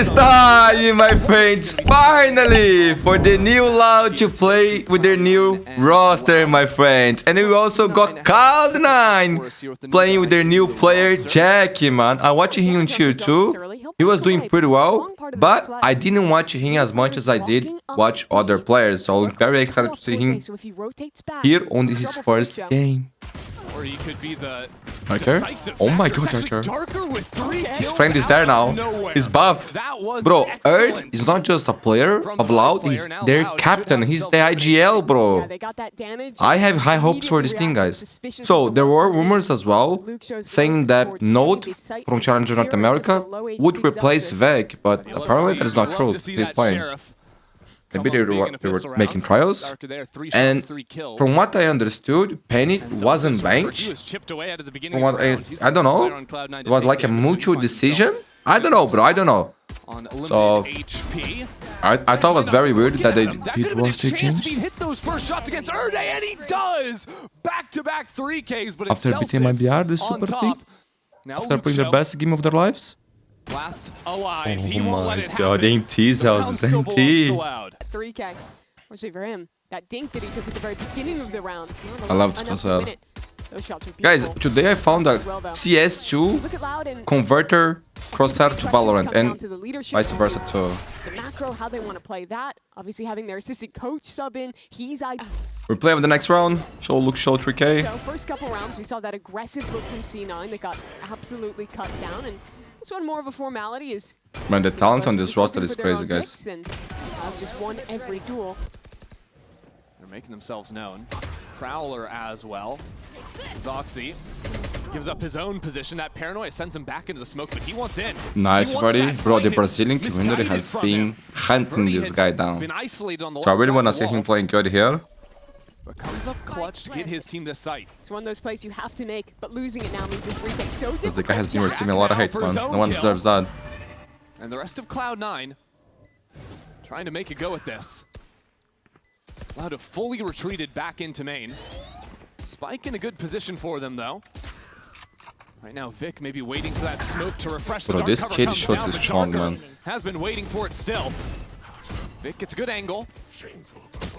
is time, my friends, finally, for the new Loud to play with their new roster, my friends. And we also got Cloud9 playing with their new player, Jackk, man. I watched him on tier 2. He was doing pretty well, but I didn't watch him as much as I did watch other players. So I'm very excited to see him here on his first game. Or he could be the Okay. Oh my god, Jackk. His friend is there now. He's buff. Bro, Erde is not just a player of Loud, he's their captain. He's the IGL, bro. I have high hopes for this team, guys. So, there were rumors as well saying that Note from Challenger North America would replace Vec, but apparently that is not true. He's playing. Maybe they were making trials. And from what I understood, Penny wasn't benched. From what I don't know. It was like a mutual decision. I don't know, bro. I don't know. So I thought it was very weird that they did roster change. Hit those first shots against Erde, and he does. Back-to-back 3Ks, but after beating my BR, the super team. After playing the best game of their lives. Last alive. Oh my god, NT sells NT. 3K. Especially for him. That dink that he took at the very beginning of the round. I love it as well. Guys, today I found a CS2 converter crosshair to Valorant and vice versa too. The macro, how they want to play that. Obviously having their assistant coach sub in. We're playing with the next round. Show 3K. So first couple rounds we saw that aggressive look from C9 that got absolutely cut down, and this one more of a formality is... Man, the talent on this roster is crazy, guys. And, just won every duel. They're making themselves known. Prowler as well. Zoxy gives up his own position. That paranoia sends him back into the smoke, but he wants in. Nice, buddy. Bro, the Brazilian community has been hunting this guy down. So I really want to see him playing good here. But comes up clutch to get his team this site. It's one of those plays you have to make, but losing it now means this retake so difficult. Because the guy has been receiving a lot of hate, man. No one deserves that. And the rest of Cloud9 trying to make a go at this. Loud have fully retreated back into main. Spike in a good position for them, though. Right now, Vic may be waiting for that smoke to refresh the dark this cover. kid shot is strong, man. Has been waiting for it still. Vic gets a good angle,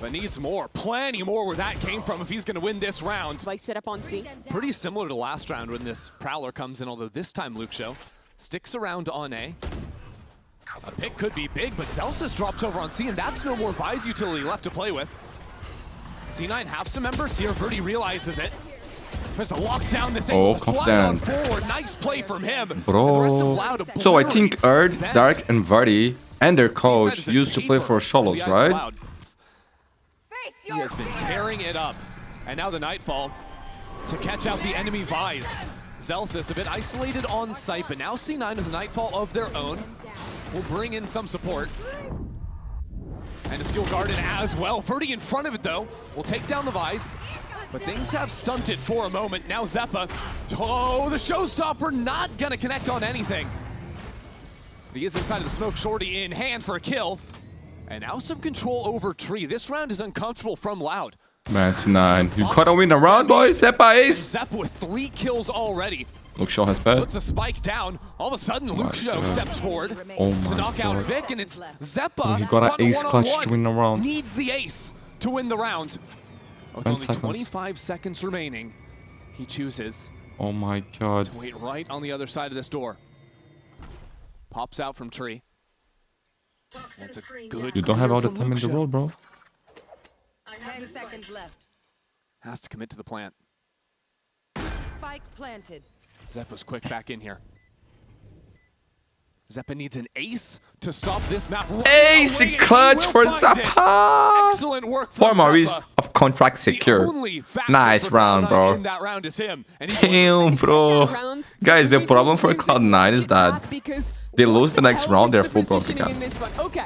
but needs more. Plenty more where that came from if he's going to win this round. Spike set up on C. Pretty similar to last round when this Prowler comes in, although this time Luke Show sticks around on A. A pick could be big, but Zelsis drops over on C, and that's no more Vi's utility left to play with. C9 have some members here. Verdi realizes it. There's a lockdown this angle. Slide on forward. Nice play from him. Bro. So I think Erde, Dark, and Verdi and their coach used to play for solos, right? He has been tearing it up. And now the Nightfall to catch out the enemy Vi's. Zelsis a bit isolated on site, but now C9 with a Nightfall of their own will bring in some support. And a Steel Garden as well. Verdi in front of it, though, will take down the Vi's. But things have stunted for a moment. Now Zeppa. Oh, the showstopper not gonna connect on anything. He is inside of the smoke. Shorty in hand for a kill. And now some control over Tree. This round is uncomfortable from Loud. Man, C9. You gotta win the round, boys. Zeppa ace. Zeppa with 3 kills already. Luke Show has pet. Puts a spike down. All of a sudden, Luke Show steps forward to knock out Vic, and it's Zeppa. Oh, he got an ace clutch to win the round. Needs the ace to win the round. With only 25 seconds remaining, he chooses. Oh my god. To wait right on the other side of this door. Pops out from Tree. That's a good. You don't have all the time in the world, bro. I have the seconds left. Has to commit to the plant. Spike planted. Zeppa's quick back in here. Zeppa needs an ace to stop this map. Ace clutch for Zeppa! Excellent work from 4 Maurice of contract secure. Nice round, bro. That round is him. Damn, bro. Guys, the problem for Cloud9 is that they lose the next round, they're full broke again.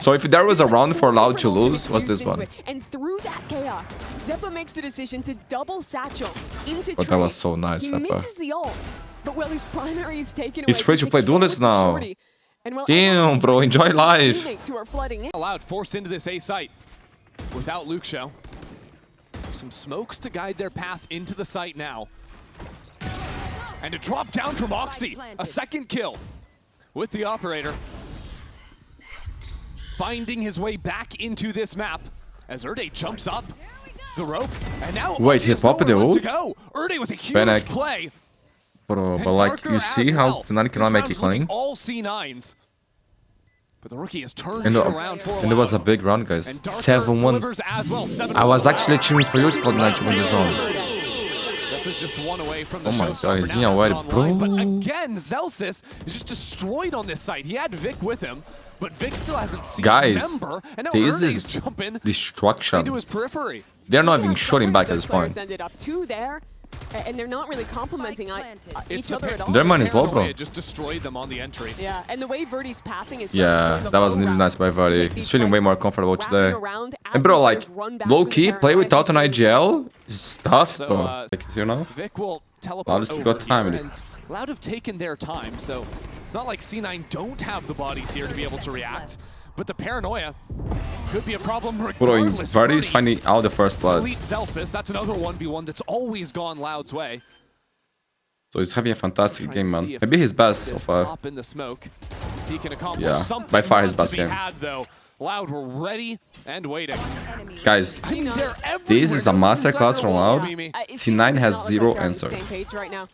So if there was a round for Loud to lose, was this one. And through that chaos, Zeppa makes the decision to double satchel into But that was so nice, He Zeppa. misses the ult, but while his primary is taken away, He's free to play duelist now. Damn, bro, enjoy life. Allowed forced into this A site without Luke Show. Some smokes to guide their path into the site now. And a drop down from Oxy. A second kill with the operator. finding his way back into this map as Erde jumps up the rope, and now Wait, he popped the ult? to go. Erde with a huge Fennec. play. Bro, but like, you see how Cloud9 cannot make it clean? All C9s. But the rookie has turned And, it around for a and it was a while. big run, guys. And Darker 7-1. delivers as well, 7-1. I was actually cheering for you, Cloud9, to win this round. That was just one away from the Oh my showstopper. God, he's Now in it's a way, online. bro. But again, Zelsis is just destroyed on this site. He had Vic with him, but Vic still hasn't seen Guys, Member. And now this Erde's is jumping destruction. into his periphery. They're not even shooting back at this point. Ended up two there, and they're not really complimenting each other at all. Their money is low, bro. It just destroyed them on the entry. Yeah, and the way Verdi's pathing is Yeah, that wasn't even nice by Verdi. He's feeling way more comfortable today. And bro, like, low-key, play without an IGL is tough, So, bro. Like, you know? Vic will teleport Loud has over got time. here, and Loud have taken their time, so it's not like C9 don't have the bodies here to be able to react. But the paranoia could be a problem Bro, regardless. Verdi's finding out the first blood. Elite Celsius, that's another 1v1 that's always gone Loud's way. So he's having a fantastic Trying game, to man. see if Maybe his best so this far. pop in the smoke, he can accomplish Yeah, something. by far his not best to be game. had, though. Loud were ready and waiting. Guys, I mean, they're this is a everywhere. masterclass from Loud. Mimi. C9 has It's not like zero they're on the answer. same page right now.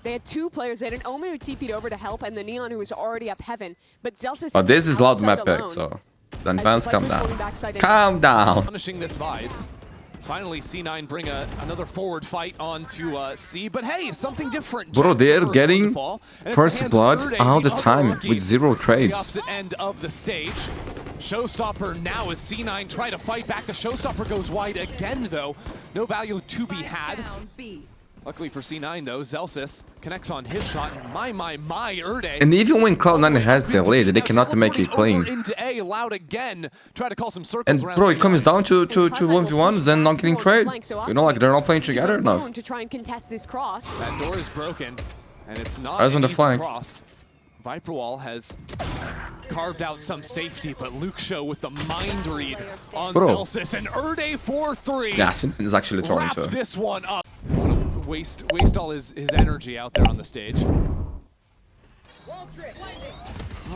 They had two players. They had an Omen who TP'd over to help, and the Neon who was already up heaven. But Zelsis. But this is Loud map alone. pick, so then fans, calm down. Backside Calm down. Punishing this Vise. Finally, C9 bring another forward fight onto C, but hey, something different. Bro, Jackk they're first getting one to fall, and it's first the hands blood of Erde, all the other time rookie, with zero on the trades. opposite end of the stage. Showstopper now as C9 try to fight back. The Showstopper goes wide again, though. No value to be had. Down B. Luckily for C9, though, Zelsis connects on his shot. My, Erde. And even when Cloud9 has the lead, they cannot make it Teleporting over clean. into A, Loud again. Try to call some circles And around bro, it C9. comes down to 1v1s and not getting trade. You know, like they're not playing together enough. To try and contest this cross. That door is broken, and it's not Eyes on an the easy flank. cross. Viper Wall has carved out some safety, but Luke Show with the mind read on Bro. Zelsis, and Erde 4-3. Yeah, C9 is actually throwing Wrap too. this one up. Want to waste all his energy out there on the stage. Well,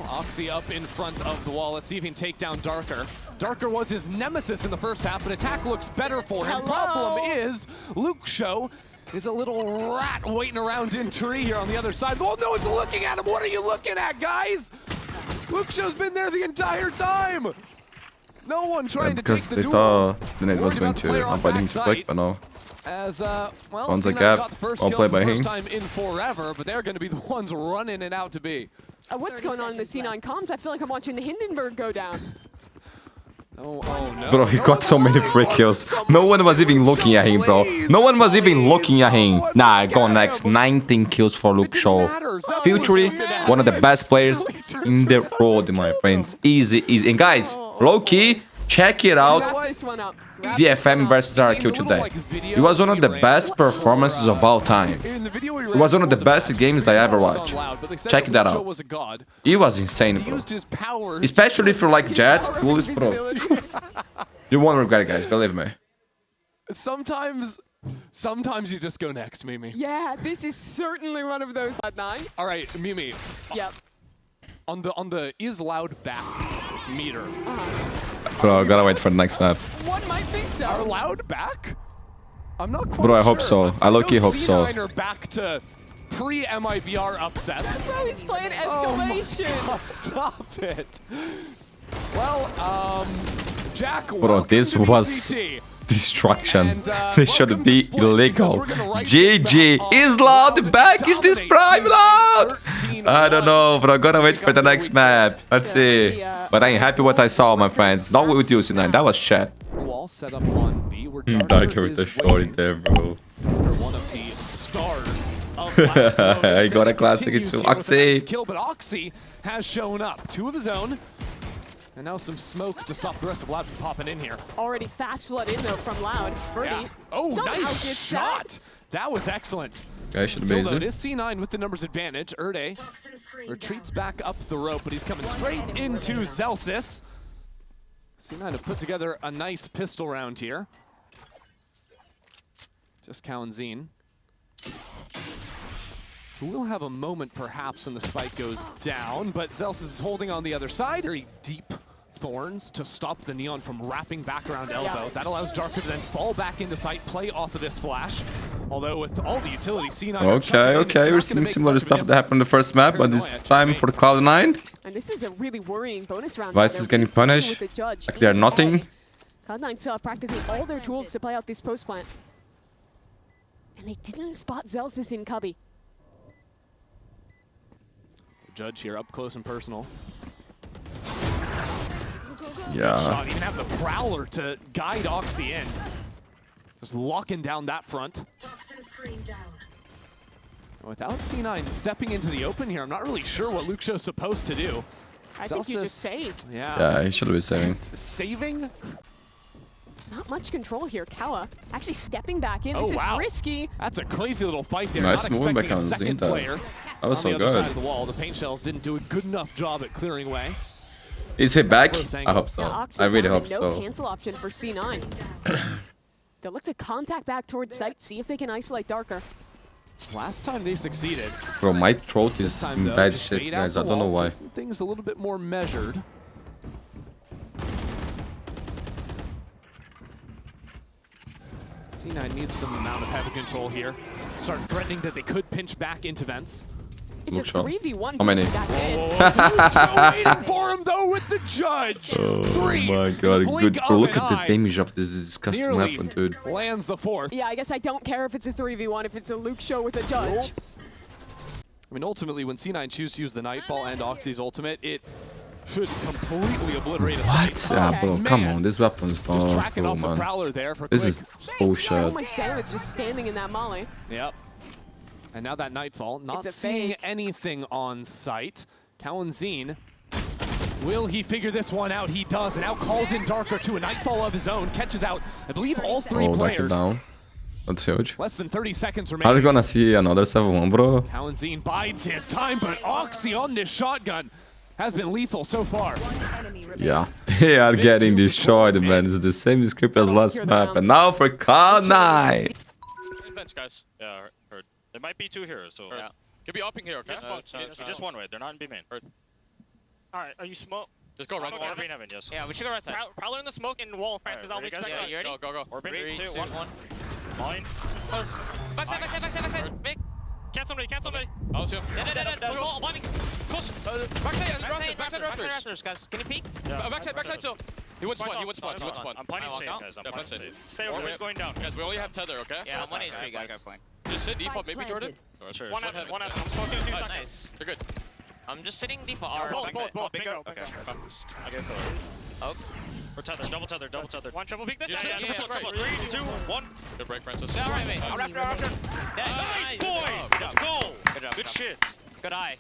Oxy up in front of the wall. Let's see if he can take down Darker. Darker was his nemesis in the first half, but attack looks better for him. Hello. Problem is, Luke Show is a little rat waiting around in tree here on the other side. Oh, no one's looking at him. What are you looking at, guys? Luke Show's been there the entire time. No one trying to take Because the they duel. thought the net was Working going out the player to on avoid him to backside. click, but no. As, well, One's a C9 gap, got the first all kill played for by the first him. time in forever, but they're going to be the ones running it out to be. What's going on in the C9 comms? I feel like I'm watching the Hindenburg go down. Oh no. Bro, he got so many free kills. No one was even looking at him, bro. No one was even looking at him. Nah, go next. 19 kills for Luke Show. Future, one of the best players in the world, my friends. Easy, easy. And guys, low-key, check it out. Nice one up. DFM versus RQ today. It was one of the best performances of all time. It was one of the best games I ever watched. Check that out. It was insane, bro. Especially if you like Jet, bro. You won't regret it, guys, believe me. Sometimes you just go next, Mimi. Yeah, this is certainly one of those. Cloud9. All right, Mimi. Yep. On the is Loud back meter. Bro, gotta wait for the next map. One might think so. Are Loud back? I'm not quite Bro, I hope sure. so. I low-key hope so. C9 are back to pre-MIBR upsets. Bro, he's playing Oh my escalation. God, stop it. Well, Jackk, Bro, welcome this to was VCT. destruction. And, This should welcome be to Split, illegal. because we're gonna write GG. this back Is on Loud the back? Is this dominate prime team. Loud? 13-1. I don't know, bro. Gotta wait for the next map. Let's see. But I'm happy what I saw, my friends. Not with you, C9. That was chat. Wall set up on B, where Darker with the is short waiting. there, bro. They're one of the stars of Loud's moments. I got a classic Continues into here with the Oxy. nice kill, but Oxy has shown up. 2 of his own. And now some smokes to stop the rest of Loud from popping in here. Already fast flood in though from Loud. Birdie. Yeah. Oh, somehow nice gets shot. That was excellent. Guys should be Still though, it easy. is C9 with the numbers advantage. Erde retreats back up the rope, but he's coming straight into Zelsis. C9 have put together a nice pistol round here. Just Kalanzine, who will have a moment perhaps when the spike goes down, but Zelsis is holding on the other side. Very deep thorns to stop the Neon from wrapping back around elbow. That allows Darker to then fall back into sight, play off of this flash. Although with all the utility, C9... Okay, we're seeing similar stuff that happened in the first map, but this time for Cloud9. And this is a really worrying bonus round. Vice is getting punished. Like they're nothing. Cloud9 still have practically all their tools to play out this post plant. And they didn't spot Zellsis in Cubby. Judge here up close and personal. Yeah. Even have the Prowler to guide Oxy in. Just locking down that front. Without C9 stepping into the open here, I'm not really sure what Luxio's supposed to do. I think you just save. Yeah, he should have been saving. Saving? Not much control here. Kawa actually stepping back in. This is risky. That's a crazy little fight there. Nice not move expecting back a on second Zinta. player. That was so on the other good. side of the wall, the paint shells didn't do a good enough job at clearing away. Is he back? I hope so. Yeah, I really hope no so. cancel option for C9. They'll look to contact back towards site, see if they can isolate Darker. Last time they succeeded. Bro, my throat is This time, in though, bad just shit, bait out guys. the I don't know wall, why. keeping things a little bit more measured. C9 needs some amount of heavy control here. Start threatening that they could pinch back into vents. It's a 3v1. How many? Luxio waiting for him though with the judge. Oh Three. my god, Blink good. of Bro, look an at the eye. damage of this disgusting Nearly weapon, dude. lands the fourth. Yeah, I guess I don't care if it's a 3v1, if it's a Luxio with a judge. I mean, ultimately, when C9 chooses to use the Nightfall and Oxy's ultimate, it should completely obliterate a What? site. Yeah, bro, Man. come on. This weapon's Just not tracking cool, off the man. Prowler there for This quick. is So bullshit. much damage just standing in that molly. Yep. And now that Nightfall, not It's a seeing fake. anything on site. Kalanzine, will he figure this one out? He does, and now calls in Darker to a Nightfall of his own, catches out, I believe, all three Oh, back it players. down. That's huge. Less than 30 seconds Are we remaining. gonna see another 7-1, bro? Kalanzine bides his time, but Oxy on this shotgun has been lethal so far. Yeah, they are getting destroyed, man. It's the same script as last map. And now for Cloud9. Bench, guys. Yeah, heard. There might be two here, so. Yeah. Could be upping here, okay? Just one way. They're not in B main. Alright, are you smoke? Just go right side. side. Or B heaven, yes. Yeah, we should go right side. Prowler in the smoke and wall. Francis, I'll ready, make guys? yeah, you ready? Go. Orbit. 3, 2, 1. Line. Close. Backside. Big. Cancel me. I'll see him. Dead. Wall, bonding. Close. Backside rafters. Guys, can you peek? Yeah. Backside still. He went spawn. I'm I'm planning safe, guys. I'm planning safe. Stay over. It's going down. Guys, we only have tether, okay? Yeah, I'm 1 HP, guys. Just sit default, maybe Jordan. Oh, sure. One heaven. I'm smoking in 2 seconds. Nice. You're good. I'm just sitting default. Both. Bingo. Okay. I get the We're tethered. Double tethered. One triple peek this. Yeah. 3, 2, 1. Good break, Francis. Yeah, right. I'll raptor. Nice, boy. Let's go. Good job. Good shit. Good eye.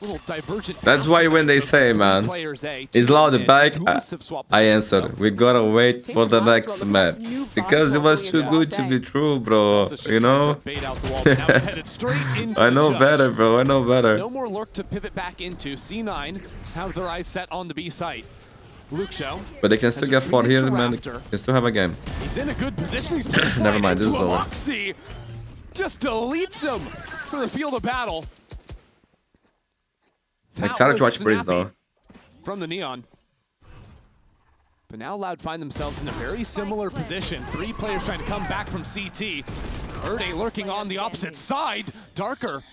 Little divergent. That's why when they say, man, Players A, is loud and back? Duelists have swapped I positions, answered. though. We gotta wait for the next map. Because it was too good to be true, bro. Zelsis just You tried know? to bait out the wall, but now he's headed straight into I the know judge. better, bro. I know better. No more lurk to pivot back into. C9 have their eyes set on the B site. Luxio. But they can still get fought here, man. They can still have a game. He's in a good position. He's pushed Never right mind, this into is over. Oxy. Just deletes him for the field of battle. Like, That excited to was watch Breeze, snappy though. from the Neon. But now Loud find themselves in a very similar position. 3 players trying to come back from CT. Erde lurking on the opposite side. Darker.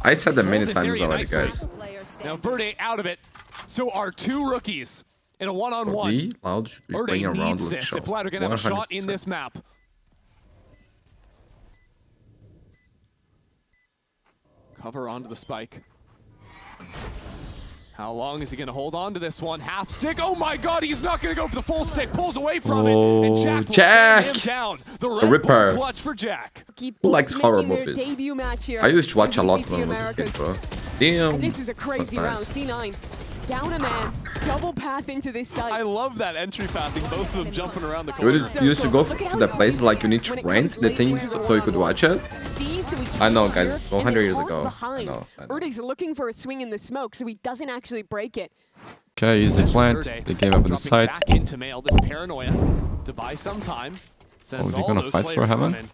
I said that many This times area already, nicely. guys. Now Verde out of it. So are 2 rookies in a one-on-one. We, Loud, should be playing Erde around needs with this show. if Loud are going to have a shot in 100%. this map. Cover onto the spike. How long is he going to hold on to this one? Half stick. Oh my god, he's not going to go for the full stick. Pulls away from it. And Jackk will stand him down. The Red Ripper. Bull clutch for Jackk. Keep Who likes making horror their movies? debut match here I used to watch in a lot VCT when I was a kid, Americas. bro. Damn. And this is a crazy round. That's nice. C9 down a man, double path into this site. I love that entry pathing, both of them jumping around the We corner. used to go to the places like you need to rent the thing so you could watch it. I know, guys, it's 100 years ago. I know. Erde's looking for a swing in the smoke, so he doesn't actually break it. Okay, easy plant. They gave up on the Dropping side. back into Meow, this paranoia to buy some time. Sends Oh, they're all gonna those fight for players heaven? running.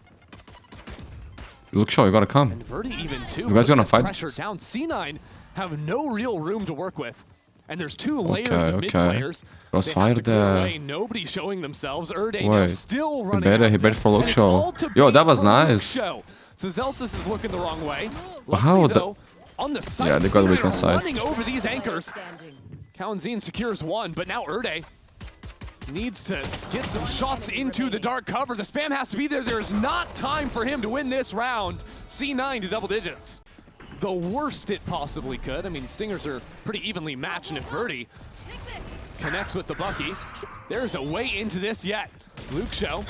Look, show, you gotta come. And Verde even too. You guys gonna fight? Pressure down. C9 have no real room to work with. And there's two layers of mid okay. players. Crossfire there. Nobody showing themselves. Erde now Wait. still He running. better for Luke And it's Show. all to Yo, be that was for Luke nice. Show. So Zelsis is looking the wrong way. But how Luckily, the- though, on the side, Yeah, they got the C9 weak on are side. running over these anchors. Cloud9 secures one, but now Erde needs to get some shots into the dark cover. The spam has to be there. There's not time for him to win this round. C9 to double digits. The worst it possibly could. I mean, Stingers are pretty evenly matched, and if Verdi connects with the Bucky, there's a way into this yet. Luke Show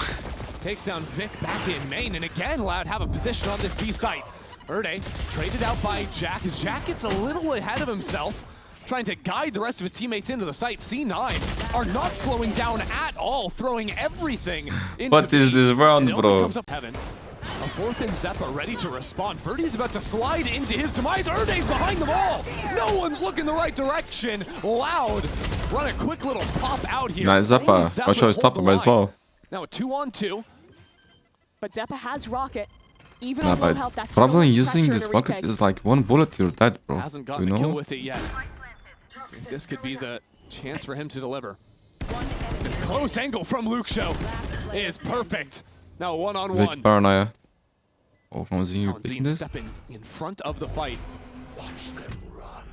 takes down Vic back in main, and again, Loud have a position on this B site. Erde traded out by Jackk, as Jackk gets a little ahead of himself, trying to guide the rest of his teammates into the site. C9 are not slowing down at all, throwing everything into What is B. this round, It only bro? comes up heaven. A fourth and Zeppa ready to respond. Verdi's about to slide into his demise. Erde's behind them all. No one's looking the right direction. Loud run a quick little pop out here. Nice Zeppa. I'll show his top as well. Now a 2-on-2. But Zeppa has Rocket. Even Nah, on low but health, that's so probably much using pressure this in a rocket retake. is like one bullet you're dead, bro. Hasn't You gotten a kill know? with it yet. So this could be the chance for him to deliver. This close angle from Luke Show is perfect. Now Vic one-on-one. paranoia. Oh, Cloud9, you're picking Cloud9 this? stepping in front of the fight.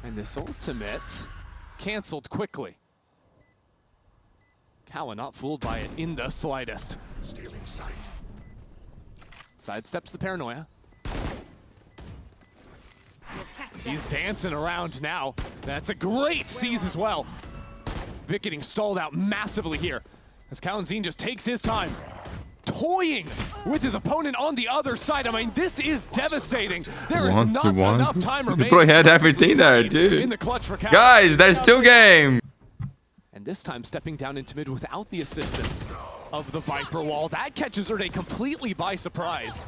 And this ultimate canceled quickly. Kawa not fooled by it in the slightest. Stealing sight. Sidesteps the paranoia. He's dancing around now. That's a great seize as well. Vic getting stalled out massively here as Cloud9 just takes his time, toying with his opponent on the other side. I mean, this is devastating. There is not enough time remaining. Bro, he had everything there, in dude. the clutch for Kawa. Guys, there's still game. And this time stepping down into mid without the assistance of the Viper wall. That catches Erde completely by surprise.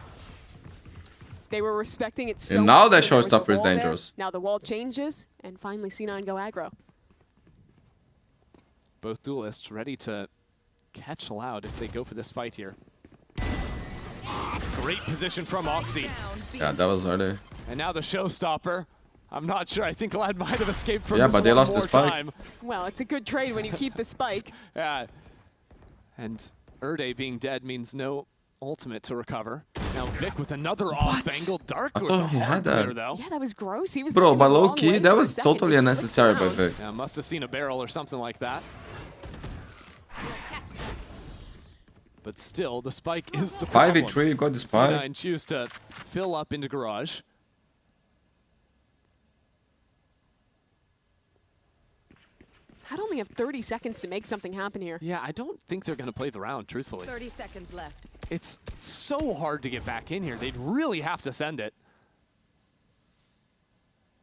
They were respecting it so And now much that there was a showstopper is wall there. dangerous. Now the wall changes, and finally C9 go aggro. Both duelists ready to catch Loud if they go for this fight here. Great position from Oxy. Yeah, that was harder. And now the showstopper. I'm not sure. I think Loud might have escaped from Yeah, this but they one lost the more spike. time. Well, it's a good trade when you keep the spike. Yeah. And Erde being dead means no ultimate to recover. Now Vic with another off angle. Dark I with the thought he hard had that. clear though. Yeah, that was gross. He was Bro, looking but the wrong low-key, way that for a was second, totally just unnecessary by flipped around. Vic. Yeah, must have seen a barrel or something like that. But still, the spike is the problem. 5v3, got the spike. C9 choose to fill up into garage. I'd only have 30 seconds to make something happen here. Yeah, I don't think they're going to play the round, truthfully. 30 seconds left. It's so hard to get back in here. They'd really have to send it.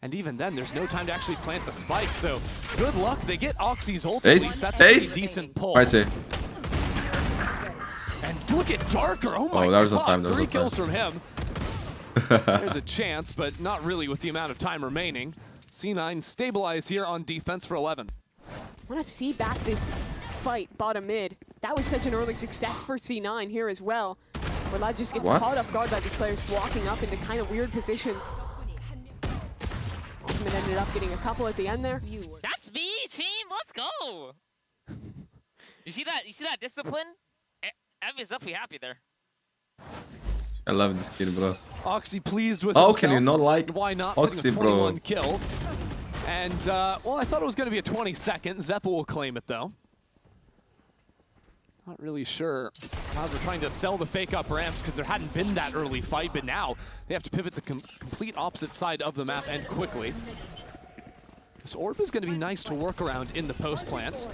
And even then, there's no time to actually plant the spike, so good luck. They get Oxy's ult at Ace, least. That's a pretty ace. decent pull. Right, say. And look at Darker. Oh my there was no god. time, there was 3 no kills from him. There's a chance, but not really with the amount of time remaining. C9 stabilized here on defense for 11. I want to see back this fight bottom mid. That was such an early success for C9 here as well. Where Loud just gets What? caught off guard by these players walking up into kind of weird positions. Ultimate ended up getting a couple at the end there. That's me, team. Let's go. You see that? You see that discipline? Evan's definitely happy there. I love this kid, bro. Oxy pleased with How himself. can you not like Why not? Oxy, Sitting with 21 bro? kills. And, well, I thought it was going to be a 20-second. Zeppa will claim it, though. Not really sure how they're trying to sell the fake up ramps because there hadn't been that early fight, but now they have to pivot the complete opposite side of the map and quickly. This orb is going to be nice to work around in the post plant,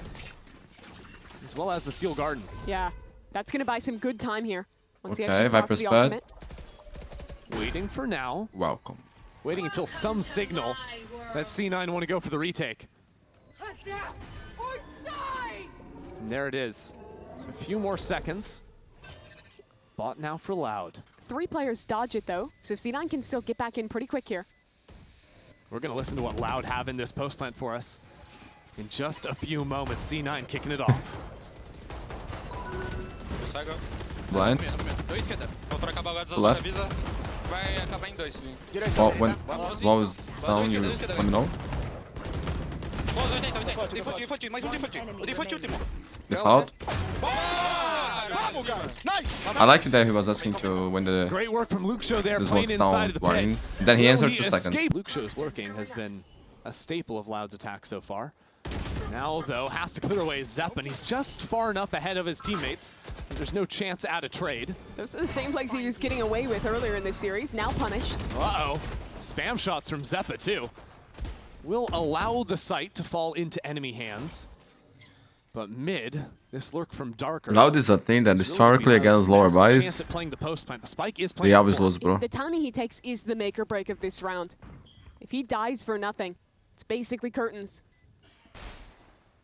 as well as the steel garden. Yeah, that's going to buy some good time here. Once he Okay, actually procs Viper's the bad. ultimate. Waiting for now. Welcome. Waiting until some signal that C9 want to go for the retake. And there it is. So a few more seconds. Bought now for Loud. 3 players dodge it though, so C9 can still get back in pretty quick here. We're going to listen to what Loud have in this post plant for us. In just a few moments, C9 kicking it off. Blind. Vou trocar a bagulho Left. avisa. Vai acabar em 2, sim. Well, when was down, you let me know. Default, mais default. O default último. Default. I like that he was asking to when the Great work from Luke Show there, this playing was inside down of the warning. pit. Then he Will answered 2 seconds. escape? Luke Show's lurking has been a staple of Loud's attack so far. Now, though, has to clear away Zepp, and he's just far enough ahead of his teammates. There's no chance at a trade. Those are the same plays he was getting away with earlier in this series, now punished. Uh-oh. Spam shots from Zeppa, too. Will allow the site to fall into enemy hands. But mid, this lurk from Darker. Loud is a thing that historically against lower buys, The spike is they always lose, bro. The timing he takes is the make or break of this round. If he dies for nothing, it's basically curtains.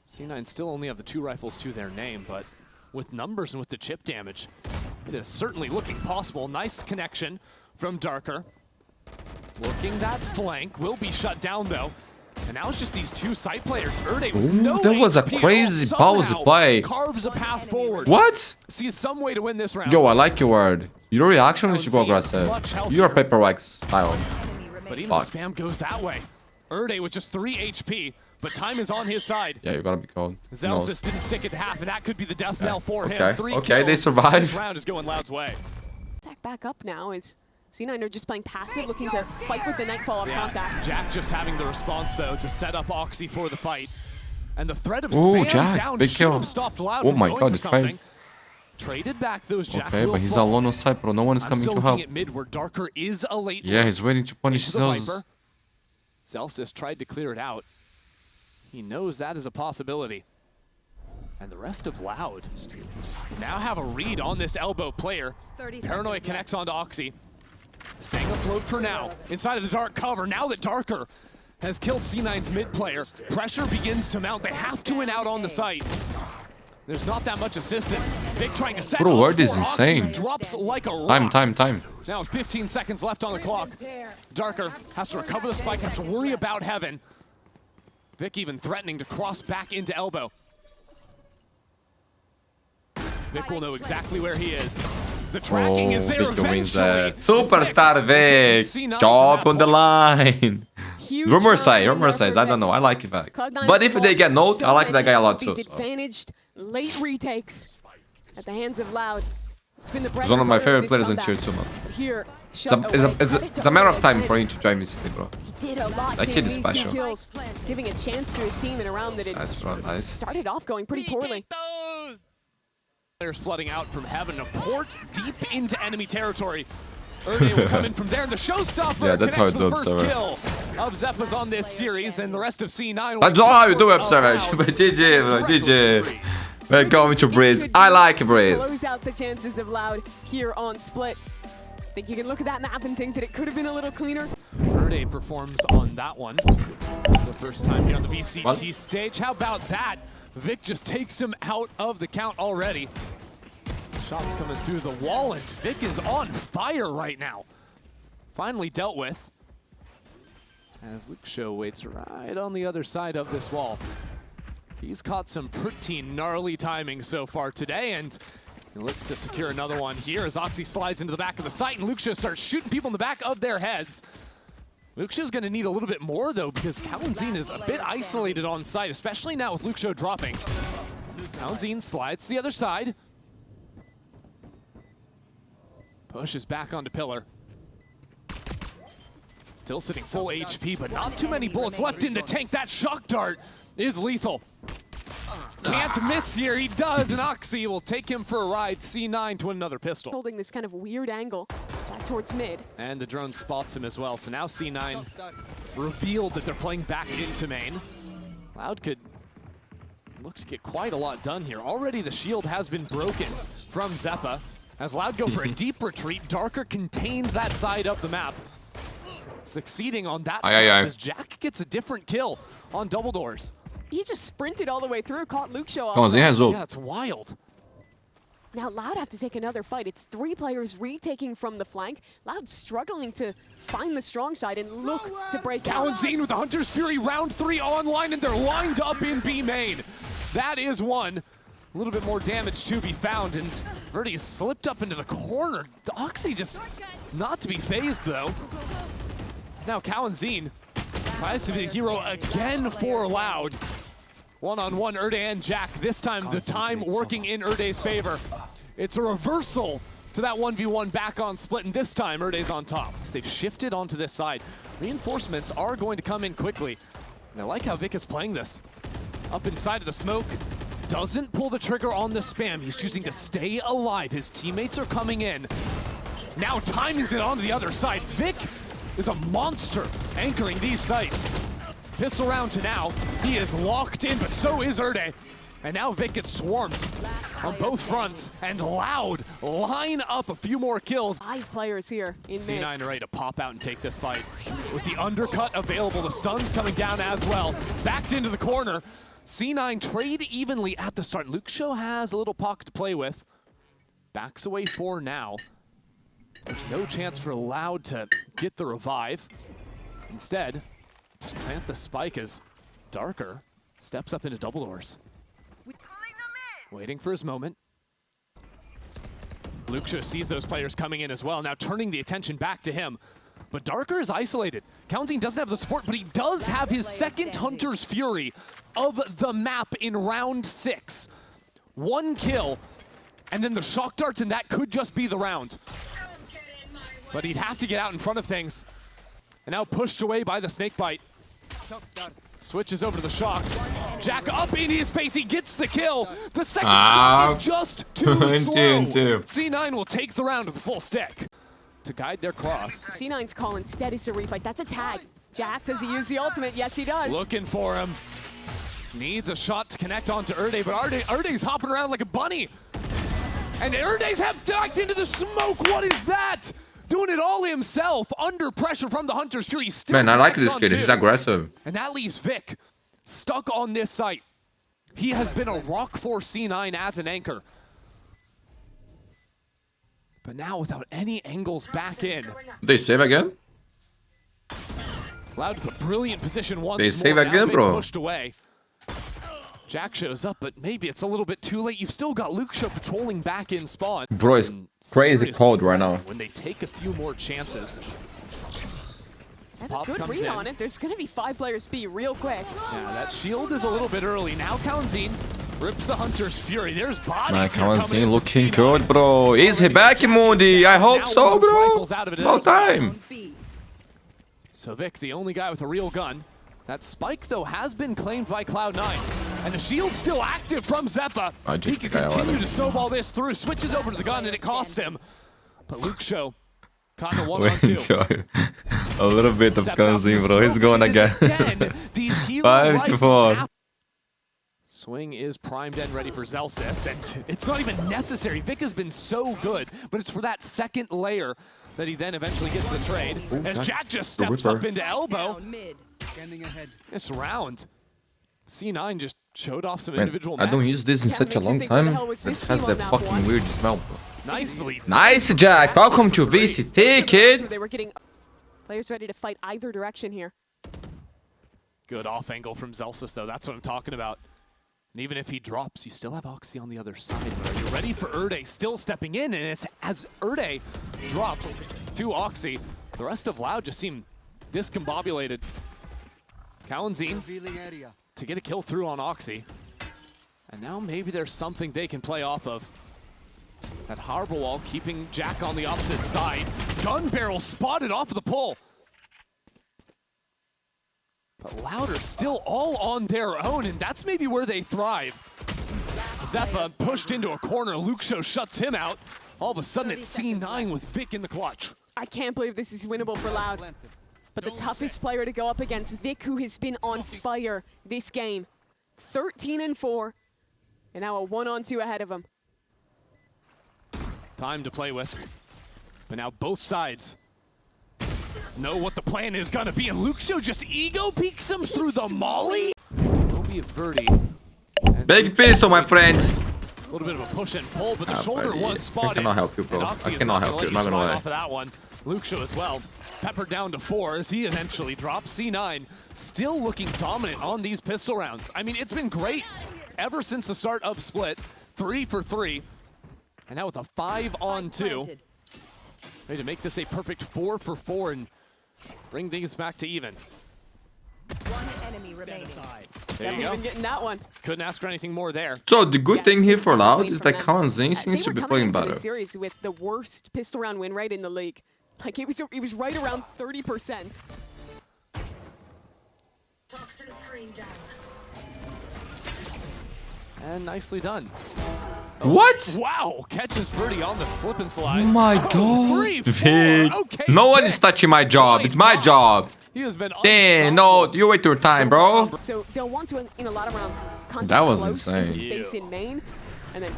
C9 still only have the 2 rifles to their name, but with numbers and with the chip damage, it is certainly looking possible. Nice connection from Darker. Working that flank, will be shut down though. And now it's just these 2 side players. Erde with no that was a HP, crazy ballsy play. Carves a path forward. What? Sees some way to win this round. Yo, I like your word. Your reaction is to go aggressive. Your paperwork style. But even the spam goes that way. Erde with just 3 HP, but time is on his side. Yeah, you gotta be cold. Zelsis didn't stick it to half, and that could be the death knell for him. 3 Okay, they kills. survived. This round is going Loud's way. Attack back up now as C9 are just playing passive, looking to fight with the Nightfall of contact. Jackk just having the response though to set up Oxy for the fight. And the threat of Ooh, spam Jackk, down big should kill. have stopped Loud Oh from my going god, for it's something. fine. Traded back those Jackk. Okay, will but he's fall. alone on side, bro. No one is I'm coming still to looking help. at mid where Darker is a late Yeah, he's waiting to punish into the Zelsis. Viper. Zelsis tried to clear it out. He knows that is a possibility. And the rest of Loud now have a read on this elbow player. Paranoia connects onto Oxy. Staying afloat for now. Inside of the dark cover. Now that Darker has killed C9's mid player, pressure begins to mount. They have to win out on the site. There's not that much assistance. Vic trying to set Bro, up Word is for Oxy, who insane. drops like a rock. Time. Now 15 seconds left on the clock. Darker has to recover the spike, has to worry about Heaven. Vic even threatening to cross back into elbow. Vic will know exactly where he is. The tracking is there Victor wins eventually. that. Superstar Vic. C9 Job to on the that line. Huge Rumor round says, I don't know. I like it back. Cloud9 But if they get node, I like that guy a lot too. Disadvantaged late retakes at the hands of Loud. It's been the He's one of my favorite players in tier 2, man. Here, It's a matter of time for him to join VCT, bro. Did a lot. That kid is these 2 special. kills, giving a chance to his team in a round that had Nice, bro. Nice. started off going pretty poorly. Players flooding out from Heaven, a port deep into enemy territory. Erde will come in from there. The showstopper Yeah, that's how I connects do with the Observer. first kill of Zeppa's on this series, and the rest of C9 will That's how you do Observer. GG, bro. GG. Welcome to Breeze. I like Breeze. Close out the chances of Loud here on Split. I think you can look at that map and think that it could have been a little cleaner. Erde performs on that one. The first time here on the VCT stage. How about that? Vic just takes him out of the count already. Shots coming through the wall, and Vic is on fire right now. Finally dealt with. As Luke Show waits right on the other side of this wall. He's caught some pretty gnarly timing so far today, and he looks to secure another one here as Oxy slides into the back of the site, and Luke Show starts shooting people in the back of their heads. Luke Show's going to need a little bit more, though, because Cloud9 is a bit isolated on site, especially now with Luke Show dropping. Cloud9 slides to the other side. Pushes back onto Pillar. Still sitting full HP, but not too many bullets left in the tank. That shock dart is lethal. Can't miss here, he does, and Oxy will take him for a ride. C9 to another pistol. Holding this kind of weird angle back towards mid. And the drone spots him as well, so now C9 revealed that they're playing back into main. Loud could look to get quite a lot done here. Already the shield has been broken from Zeppa. As Loud go for a deep retreat, Darker contains that side of the map. Succeeding on that as Jackk gets a different kill on double doors. He just sprinted all the way through, caught Luke Show off. Yeah, it's wild. Now Loud have to take another fight. It's 3 players retaking from the flank. Loud struggling to find the strong side and look to break out. Cloud9 with the Hunter's Fury round 3 online, and they're lined up in B main. That is one. A little bit more damage to be found, and Verdi slipped up into the corner. Oxy just not to be phased, though. It's now Cloud9 tries to be the hero again for Loud. One-on-one, Erde and Jackk. This time, the time working in Erde's favor. It's a reversal to that 1v1 back on split, and this time, Erde's on top. So they've shifted onto this side. Reinforcements are going to come in quickly. And I like how Vic is playing this. Up inside of the smoke. Doesn't pull the trigger on the spam. He's choosing to stay alive. His teammates are coming in. Now timings it onto the other side. Vic is a monster anchoring these sites. Pistol round to now. He is locked in, but so is Erde. And now Vic gets swarmed on both fronts. And Loud line up a few more kills. 5 players here in mid. C9 are ready to pop out and take this fight. With the undercut available, the stuns coming down as well. Backed into the corner. C9 trade evenly at the start. Luxo has a little pocket to play with. Backs away for now. There's no chance for Loud to get the revive. Instead, just plant the spike as Darker steps up into double doors. Waiting for his moment. Luxo sees those players coming in as well, now turning the attention back to him. But Darker is isolated. Cloud9 doesn't have the support, but he does have his second Hunter's Fury of the map in round 6. 1 kill, and then the shock darts, and that could just be the round. But he'd have to get out in front of things. And now pushed away by the snakebite. Switches over to the shocks. Jackk up in his face, he gets the kill. The second shock is just too slow. C9 will take the round with a full stick to guide their cross. C9's call instead is to refight. That's a tag. Jackk, does he use the ultimate? Yes, he does. Looking for him. Needs a shot to connect onto Erde, but Erde's hopping around like a bunny. And Erde's have ducked into the smoke. What is that? Doing it all himself, under pressure from the Hunter's Fury. Man, I like this kid. He's aggressive. And that leaves Vic stuck on this site. He has been a rock for C9 as an anchor. But now without any angles back in. They save again? Loud with a brilliant position once They save more. again, Vic bro. Pushed away. Jackk shows up, but maybe it's a little bit too late. You've still got Luxo patrolling back in spawn. Bro, it's crazy cold right now. When they take a few more chances. Have a good read on it. There's going to be 5 players B real quick. Yeah, that shield is a little bit early. Now Cloud9 rips the Hunter's Fury. There's bodies Man, here coming Cloud9 in. looking good, bro. Is he back in Mundi? I hope so, bro. About time. So Vic, the only guy with a real gun. That spike, though, has been claimed by Cloud9. And the shield's still active from Zeppa. He can continue to snowball this through. Switches over to the gun, and it costs him. But Luxo, kind of 1-on-2. A little bit of Cloud9, bro. He's going again. 5-4. Swing is primed and ready for Zelsis, and it's not even necessary. Vic has been so good, but it's for that second layer that he then eventually gets the trade. As Jackk just steps up into elbow. This round, C9 just showed off some individual I don't max. use this in such a long time. It has the fucking weird smell, bro. Nicely. Nice, Jackk. Welcome to VCT, kid. They were getting players ready to fight either direction here. Good off angle from Zelsis, though. That's what I'm talking about. And even if he drops, you still have Oxy on the other side. But are you ready for Erde still stepping in? And it's, as Erde drops to Oxy, the rest of Loud just seem discombobulated. Cloud9 to get a kill through on Oxy. And now maybe there's something they can play off of. That harbor wall keeping Jackk on the opposite side. Gun barrel spotted off of the pull. But Loud are still all on their own, and that's maybe where they thrive. Zeppa pushed into a corner. Luxo shuts him out. All of a sudden, it's C9 with Vic in the clutch. I can't believe this is winnable for Loud. But the toughest player to go up against, Vic, who has been on fire this game. 13-4, and now a 1-on-2 ahead of him. Time to play with. But now both sides know what the plan is gonna be, and Luxo just ego peeks him through the molly. Will be a Verdi. Big pistol, my friends. A little bit of a push and pull, but the shoulder was spotted. I cannot help you, bro. I cannot help you. I'm not gonna lie. Off of that one. Luxo as well. Peppered down to 4 as he eventually drops. C9 still looking dominant on these pistol rounds. I mean, it's been great ever since the start of Split. 3 for 3. And now with a 5-on-2. Ready to make this a perfect 4 for 4 and bring things back to even. One enemy remaining. There you Definitely go. been getting that one. Couldn't ask for anything more there. So the good Yeah, thing this here is for so Loud clean is from that them. Cloud9 They seems to were be coming playing into better. this series with the worst pistol round win rate in the league. Like it was right around 30%. Toxin screen down. And nicely done. What? Wow, catches Birdie on the slip and slide. Oh my Oh, god. 3, 4. Vic. Okay, No one Vic. is touching my job. Why It's my not? job. He has been Damn, no, unstoppable. you wait your time, bro. So they'll want to, in a lot of rounds, contact That was close insane. into space in main. And then,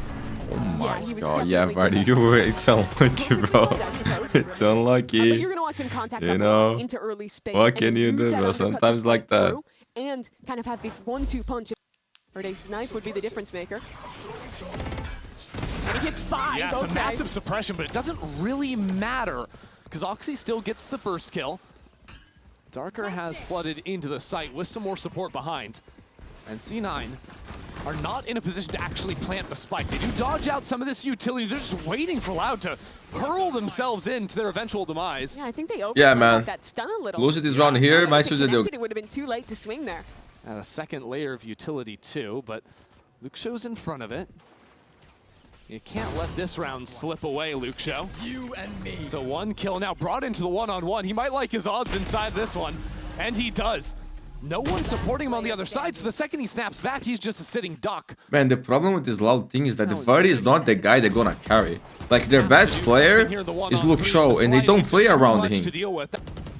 Oh my he was god, yeah, definitely buddy, just- it's unlucky, bro. It's But unlucky. you're gonna watch him contact You up know, into early space. what and can then you use do, that bro? undercut to Sometimes like fight that. through And kind of have this 1-2 punch. Erde's knife would be the difference maker. And he hits 5. Yeah, it's okay. a massive suppression, but it doesn't really matter because Oxy still gets the first kill. Darker has flooded into the site with some more support behind. And C9 are not in a position to actually plant the spike. They do dodge out some of this utility. They're just waiting for Loud to hurl themselves into their eventual demise. Yeah, I think they Yeah, man. that stun a little. Lose it this round here, Might might do. It would have been too late to swing there. And a second layer of utility too, but Luke Show's in front of it. You can't let this round slip away, Luke Show. You and me. So 1 kill now brought into the one-on-one. He might like his odds inside this one, and he does. No one supporting him on the other side, so the second he snaps back, he's just a sitting duck. Man, the problem with this Loud thing is that the Verdi is not the guy they're gonna carry. Like, their best player is Luke Show, and they don't play around him. To deal with.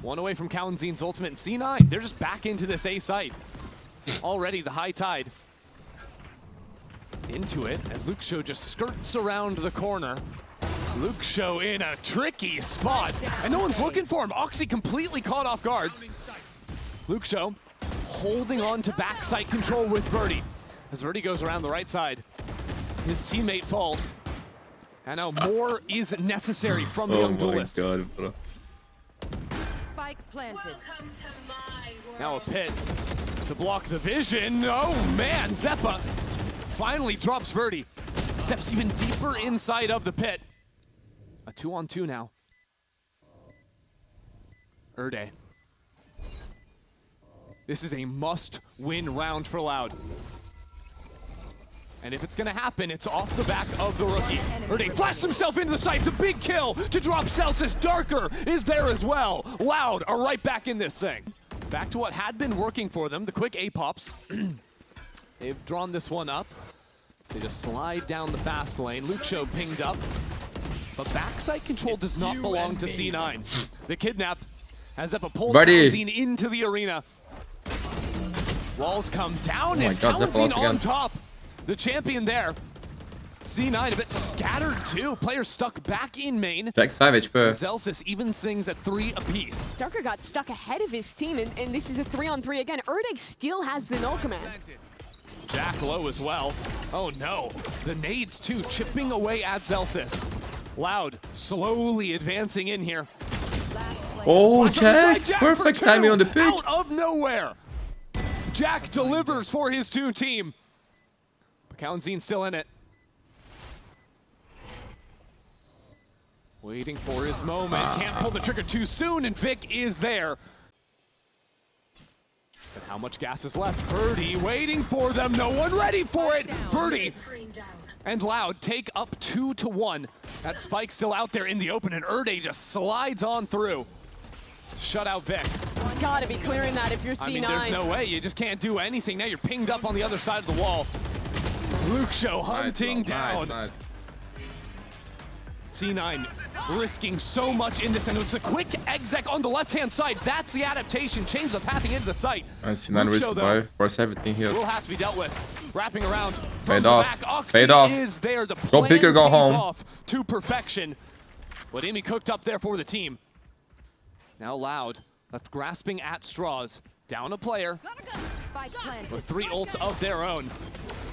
One away from Cloud9's ultimate, and C9, they're just back into this A site. Already the high tide. Into it as Luke Show just skirts around the corner. Luke Show in a tricky spot, and no one's looking for him. Oxy completely caught off guards. Luke Show holding on to backside control with Birdie. As Birdie goes around the right side, his teammate falls. And now more is necessary from the young duelist. god, bro. Spike planted. Now a pit to block the vision. Oh man, Zeppa finally drops Birdie. Steps even deeper inside of the pit. A 2-on-2 now. Erde. This is a must-win round for Loud. And if it's gonna happen, it's off the back of the rookie. Erde flashed himself into the site. It's a big kill to drop Celsius. Darker is there as well. Loud are right back in this thing. Back to what had been working for them, the quick A-pops. They've drawn this one up. They just slide down the fast lane. Luke Show pinged up. But backside control does not belong to C9. The kidnap as Zeppa pulls Cloud9 into the arena. Walls come down, and Cloud9 on top. The champion there. C9 a bit scattered too. Players stuck back in main. Jackk 5 HP. Zelsis evens things at 3 apiece. Darker got stuck ahead of his team, and this is a 3-on-3 again. Erde still has the null command. Jackk low as well. Oh no. The nades too, chipping away at Zelsis. Loud slowly advancing in here. Oh, Flash on the side, Jackk! for Perfect two, timing on the pick. Out of nowhere. Jackk delivers for his 2 team. But Cloud9 still in it. Waiting for his moment. Can't pull the trigger too soon, and Vic is there. But how much gas is left? Birdie waiting for them. No one ready for it. Birdie and Loud take up 2-1. That spike's still out there in the open, and Erde just slides on through. Shut out Vic. Gotta be clearing that if you're C9. I mean, there's no way. You just can't do anything. Now you're pinged up on the other side of the wall. Luke Show hunting down. Nice. C9 risking so much in this, and it's a quick exec on the left-hand side. That's the adaptation. Change the pathing into the site. I see none risk by force everything here. Will have to be dealt with. Wrapping around from Fade the off. back. Oxy Fade off. is there. The Go pick or go plan pays home. off to perfection. What Amy cooked up there for the team. Now Loud left grasping at straws. Down a player Spike planted. with 3 ults of their own.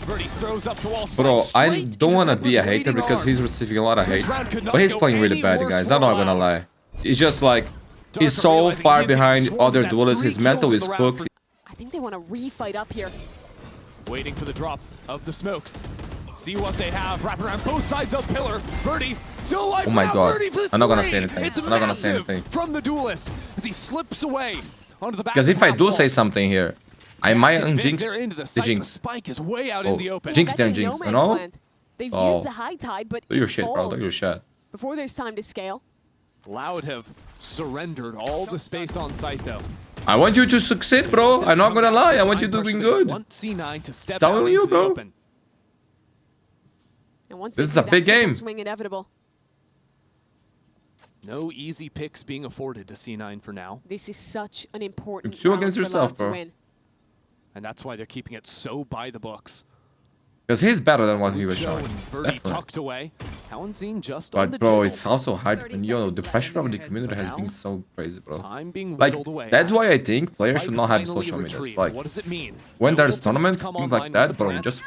Birdie throws up the wall. Bro, slides I straight don't into want to Zeppa's be a hater waiting because he's arms. receiving a lot of hate. This round could not But he's go playing really any bad, worse guys. for I'm not gonna Loud. lie. It's just like, he's Darker so realizing far he's getting behind swarmed. other That's duelists. 3 His mental kills is in the round cooked. I think they want to refight up here. Waiting for the drop of the smokes. See what they have. Wrapping around both sides of pillar. Birdie still alive. Oh my now. God. Birdie for I'm not gonna 3. say anything. It's I'm not gonna say massive anything. from the duelist as he slips away onto the back. Because if I do platform. say something here, I might Jackk and Vic, unjinx they're into the the site. The jinx. spike is way out Oh, in the open. jinx That's the in unjinx, no you man's know? land. They've Oh. used the high tide, but Do your it shit, bro. Do falls your shit. before there's time to scale. Loud have surrendered all the space on site though. I want you to succeed, bro. I'm not gonna lie. I want you doing good. Want C9 to step Telling out you, into the bro. open. And once This they is a do big that, game. Swing inevitable. No easy picks being afforded to C9 for now, This is such an important It's you round against for yourself, Loud to bro. win. and that's why they're keeping it so by the books. Because he's better than what he was Joe showing. and Verdi Definitely. tucked away. Kalensin just on the But bro, jiggle. it's also hard. And yo, the pressure of the community has been so crazy, bro. Time being Like, whittled away. that's why I think players Spike should not have finally social media. retrieved. Like, What does it mean? when No there's ultimates tournaments, come things online like with that, the bro, plant. just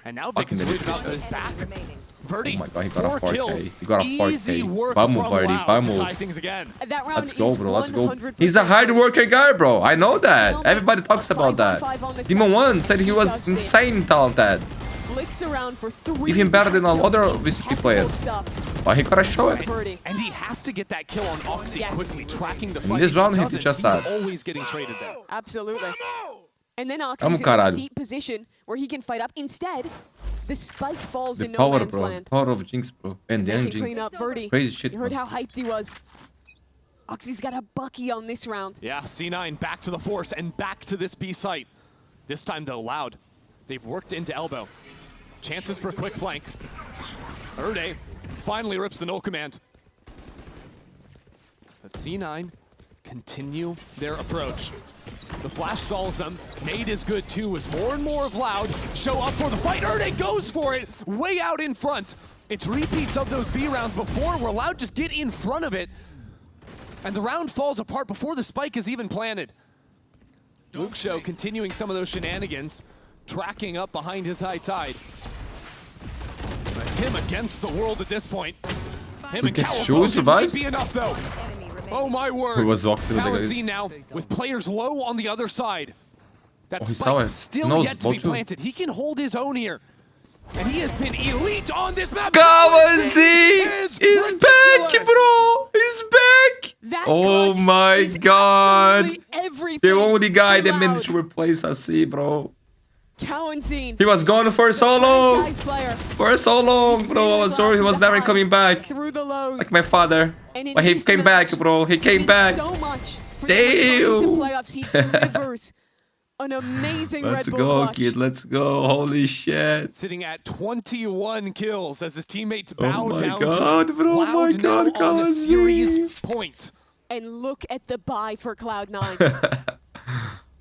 And now Vic fucking is delete moving this up shit. his back. remaining. Verdi, Oh my god, he got a 4 kills. 4K. He got a Easy 4K. work Vamos, from Verdi, Loud to vamos. tie things again. That round Let's go, is bro. Let's go. 100% He's a hard working guy, bro. I know that. Still Everybody talks about that. 5-on-5 on the Demon side. 1 said he was does this. insane talented. Flicks around for 3 Even better than all kills. other Impeccable VCT players. stuff. But he gotta show it. Verdi. And he has to get that kill on Oxy Yes. quickly, tracking the In site. this If he round, he did doesn't, just he's that. always getting traded there. Absolutely. And then Vamos, Oxy's in caralho. this deep position where he can fight up. Instead, the spike falls The in no power, man's bro. land. Power of Jinx, bro. And They then can clean Jinx. up Verdi. Crazy shit, You heard bro. how hyped he was. Oxy's got a bucky on this round. Yeah, C9 back to the force and back to this B site. This time, though, Loud. They've worked into elbow. Chances for a quick flank. Erde finally rips the null command. But C9 continue their approach. The flash stalls them. Nade is good too as more and more of Loud show up for the fight. Erde goes for it, way out in front. It's repeats of those B rounds before where Loud just get in front of it. And the round falls apart before the spike is even planted. Luke Show continuing some of those shenanigans, tracking up behind his high tide. But Tim against the world at this point. Him and Show Cowabunga survives? might be enough though. Enemy remaining. Oh my word. Who was Oxy with the guy? Kalensin now with players low on the other side. That Oh, he saw spike it. still Knows yet to be both too. planted. He can hold his own here. And he has been elite on this map. Kalensin is back, ridiculous. bro. He's back. That Oh clutch my is god. absolutely everything The only guy for that Loud. managed to replace AC, bro. Kalensin, He was gone for so long. franchise player. For so long, bro. I was sorry he was never coming back. Through the lows. Like my father. And in But he this came back, match, bro. He came means back. So much for the return to Damn. playoffs. He delivers an amazing Let's Red Bull go, clutch. kid. Let's go. Holy shit. Sitting at 21 kills as his teammates Oh bow my down god, to bro. Oh Loud my god, now on the Kalensin. series point. And look at the buy for Cloud9.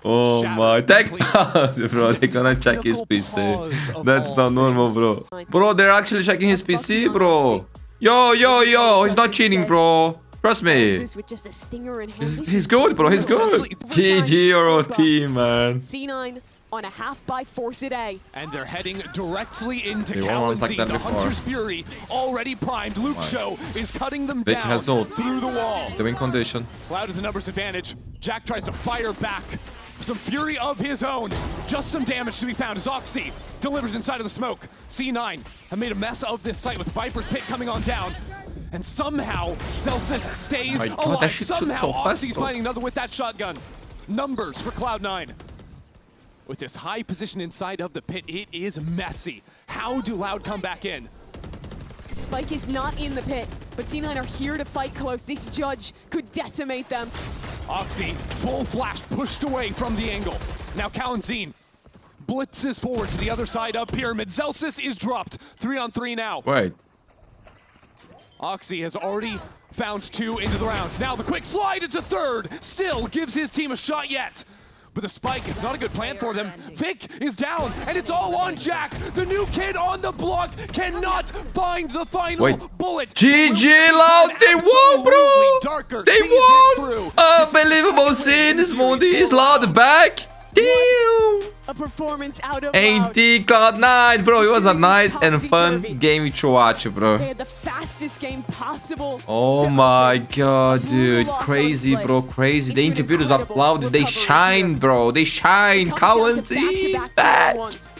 Oh Shattered my. Thank completely. bro. They're gonna check his Pinnacle pause PC. of That's all not normal, things. bro. Bro, they're actually checking his PC, bro. Yo, yo, yo. He's not cheating, bro. Trust me. With just a stinger in hand. He's good, bro. He's good. GG or OT, man. C9 on a half by force a day. And they're heading directly into They won ones like Kalensin. that The before. Hunter's Fury already primed. Luke Right. Show is cutting them Vic down has ult. through the wall. The win condition. Cloud has a numbers advantage. Jackk tries to fire back. Some fury of his own. Just some damage to be found as Oxy delivers inside of the smoke. C9 have made a mess of this site with Viper's Pit coming on down. And somehow, Celsius stays My god, that alive. shit shoots Somehow, so fast, Oxy's bro. finding another with that shotgun. Numbers for Cloud9. With this high position inside of the pit, it is messy. How do Loud come back in? Spike is not in the pit, but C9 are here to fight close. This judge could decimate them. Oxy, full flash pushed away from the angle. Now Kalensin blitzes forward to the other side of Pyramid. Celsius is dropped. 3-on-3 now. Wait. Oxy has already found 2 into the round. Now the quick slide, it's a third. Still gives his team a shot yet. But the spike, it's not a good plan for them. Vic is down, and it's all on Jackk. The new kid on the block cannot find the final Wait. bullet. GG, Loud. They won, bro. Absolutely darker. They Sees it won. through. Unbelievable scenes. Mundi is Loud back. Damn. A performance out of Ain't Loud. Cloud9, bro. It was a This is nice and fun topsy-turvy. game to watch, They bro. had the fastest game possible. Oh to my open. god, dude. Loss on Crazy, display. bro. Crazy. The It's an individuals of incredible Cloud, they recovery shine, here. bro. They shine. Comes down to Kalensin is back-to-back back. ones.